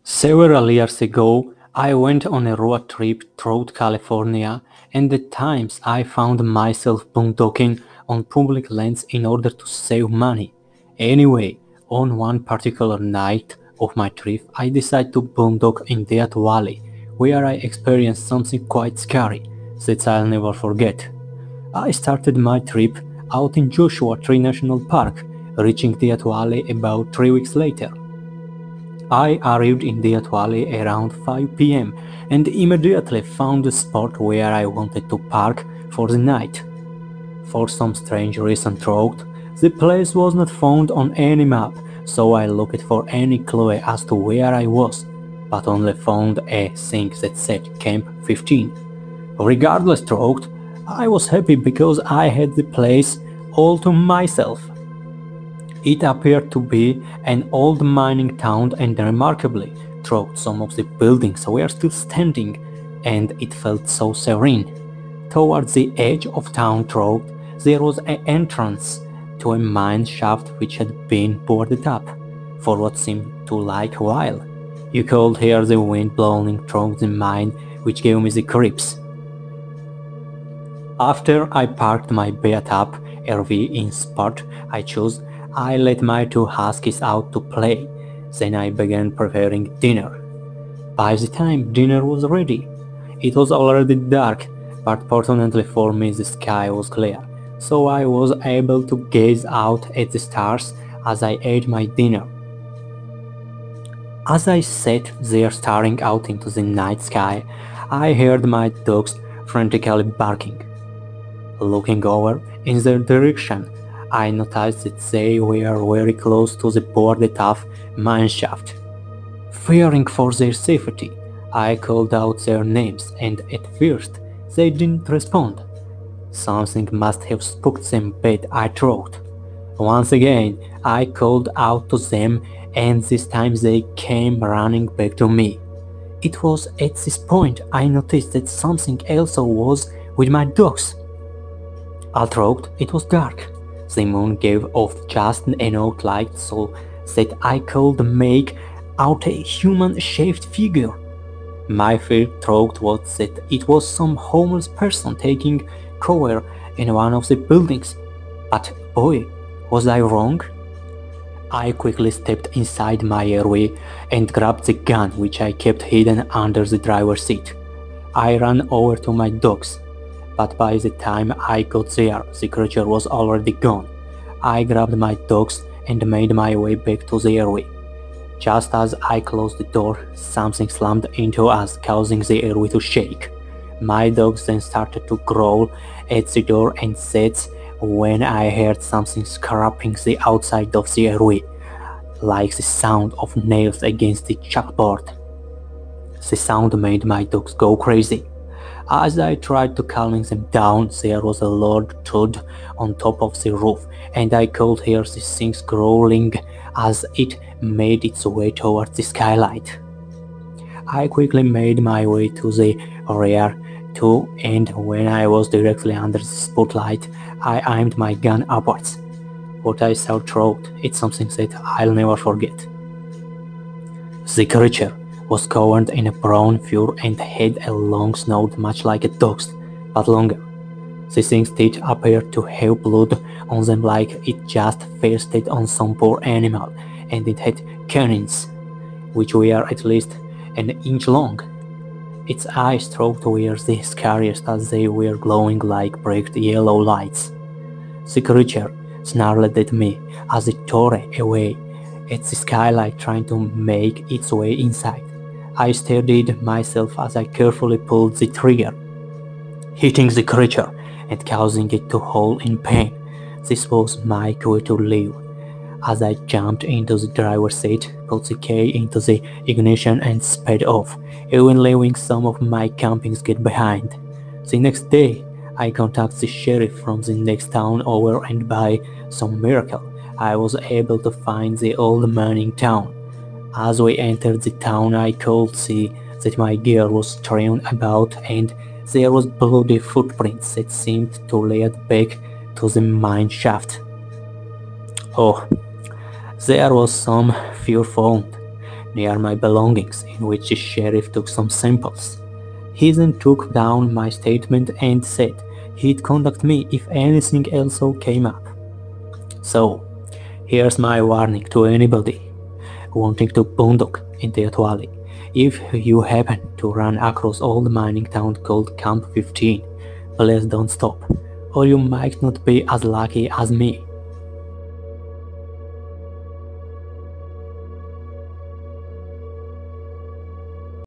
Several years ago, I went on a road trip through California, and at times I found myself boondocking on public lands in order to save money. Anyway, on one particular night of my trip, I decided to boondock in that valley, where I experienced something quite scary that I'll never forget. I started my trip out in Joshua Tree National Park, reaching that valley about 3 weeks later. I arrived in the valley around 5 p.m. and immediately found a spot where I wanted to park for the night. For some strange reason throughout, the place was not found on any map, so I looked for any clue as to where I was, but only found a thing that said Camp 15. Regardless throughout, I was happy because I had the place all to myself. It appeared to be an old mining town, and remarkably, throughout some of the buildings were still standing, and it felt so serene. Towards the edge of town throughout, there was an entrance to a mine shaft which had been boarded up for what seemed to like a while. You could hear the wind blowing through the mine, which gave me the creeps. After I parked my beat-up RV in spot I chose, I let my two huskies out to play. Then I began preparing dinner. By the time dinner was ready, it was already dark, but fortunately for me the sky was clear, so I was able to gaze out at the stars as I ate my dinner. As I sat there staring out into the night sky, I heard my dogs frantically barking. Looking over in their direction, I noticed that they were very close to the boarded-up mine shaft. Fearing for their safety, I called out their names, and at first they didn't respond. Something must have spooked them bad, I thought. Once again, I called out to them, and this time they came running back to me. It was at this point I noticed that something else was with my dogs. Although it was dark, the moon gave off just enough light so that I could make out a human-shaped figure. My first thought was that it was some homeless person taking cover in one of the buildings, but boy, was I wrong? I quickly stepped inside my airway and grabbed the gun which I kept hidden under the driver's seat. I ran over to my dogs, but by the time I got there, the creature was already gone. I grabbed my dogs and made my way back to the airway. Just as I closed the door, something slammed into us, causing the airway to shake. My dogs then started to growl at the door, and that's when I heard something scraping the outside of the airway, like the sound of nails against the chalkboard. The sound made my dogs go crazy. As I tried to calm them down, there was a loud thud on top of the roof, and I could hear the thing growling as it made its way towards the skylight. I quickly made my way to the rear too, and when I was directly under the spotlight, I aimed my gun upwards. What I saw throughout, it's something that I'll never forget. The creature was covered in a brown fur and had a long snout much like a dog's, but longer. The thing's teeth appeared to have blood on them, like it just feasted on some poor animal, and it had canines, which were at least an inch long. Its eyes throughout were the scariest, as they were glowing like bright yellow lights. The creature snarled at me as it tore away at the skylight, trying to make its way inside. I steadied myself as I carefully pulled the trigger, hitting the creature and causing it to howl in pain. This was my cue to leave. As I jumped into the driver's seat, put the key into the ignition and sped off, even leaving some of my camping gear behind. The next day, I contacted the sheriff from the next town over, and by some miracle, I was able to find the old mining town. As we entered the town, I could see that my gear was strewn about, and there was bloody footprints that seemed to lead back to the mine shaft. Oh, there was some fur found, near my belongings, in which the sheriff took some samples. He then took down my statement and said he'd contact me if anything else came up. So, here's my warning to anybody wanting to boondock in that valley. If you happen to run across old mining town called Camp 15, please don't stop, or you might not be as lucky as me